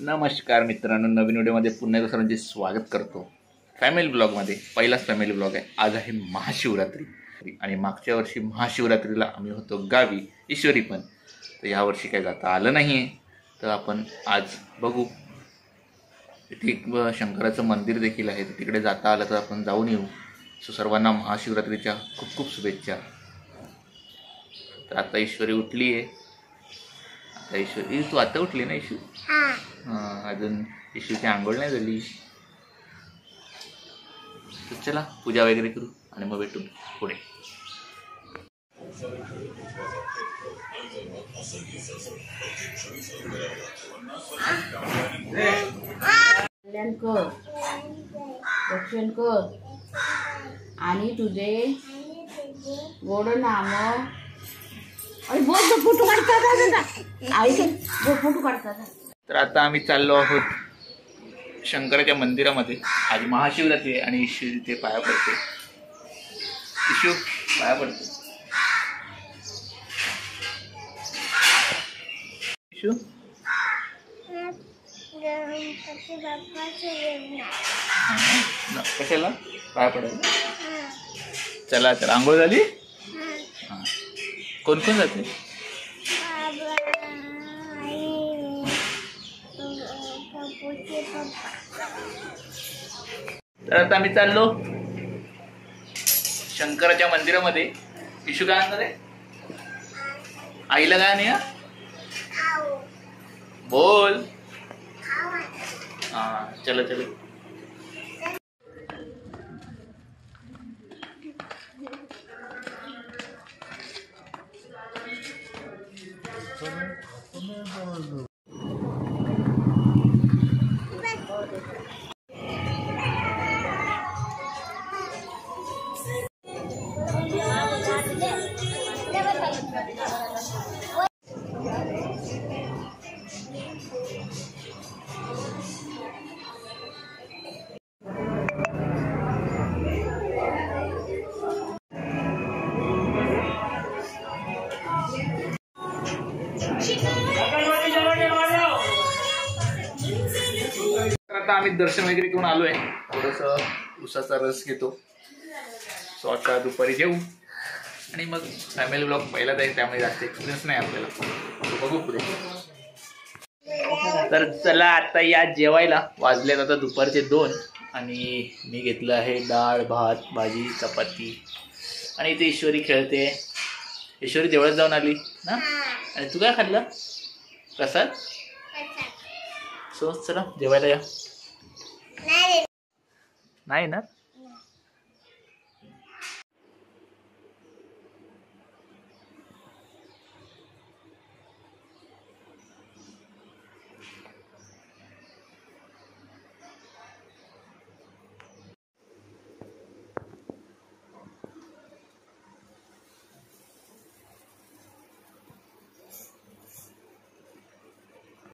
नमस्कार मित्रांनो, नवीन व्हिडिओमध्ये पुन्हा एकदा सर्वांचे स्वागत करतो. फॅमिली ब्लॉगमध्ये पहिलाच फॅमिली ब्लॉग आहे. आज आहे महाशिवरात्री आणि मागच्या वर्षी महाशिवरात्रीला आम्ही होतो गावी, ईश्वरी पण. तर यावर्षी काही जाता आलं नाही आहे, तर आपण आज बघू. इथे एक शंकराचं मंदिर देखील आहे, तर तिकडे जाता आलं तर आपण जाऊन येऊ. सो सर्वांना महाशिवरात्रीच्या खूप खूप शुभेच्छा. तर आता ईश्वरी उठली आहे. आता ईश्वरी, तू आता उठली ना ईशू? हां, अजून ईशूची आंघोळ नाही झाली. तर चला पूजा वगैरे करू आणि मग भेटू पुढे. कल्याण कर, रक्षण कर आणि तुझे गोड नाम. अरे बोल, फोटो काढतात आई, फोटो काढतात. तर आता आम्ही चाललो आहोत शंकराच्या मंदिरामध्ये. आज महाशिवरात्री आहे आणि ईशू तिथे पाया पडते. ईशू पाया पडते. ईशू कशाला पाया पडायला? चला चला, आंघोळ झाली? हां, कोण कोण जाते? तर आता आम्ही चाललो शंकराच्या मंदिरामध्ये. ईशू काय आणणार आहे? आईला काय नाही? बोल. हा, चलो चलो. आता आम्ही दर्शन वगैरे करून आलोय. थोडंसं उसाचा रस घेतो. सो आता दुपारी जेऊ आणि मग फॅमिली ब्लॉग पहिलाच आहे, त्यामुळे जास्त एक्सपिरियन्स नाही आपल्याला. तो बघू पुढे. तर चला आता या जेवायला. वाजलेत आता दुपारचे 2 आणि मी घेतलं आहे डाळ, भात, भाजी, चपाती आणि इथे ईश्वरी खेळते. ईश्वरी देवळात जाऊन आली ना. आणि तू काय खाल्लं? प्रसाद. सो चला जेवायला या. नाही ना.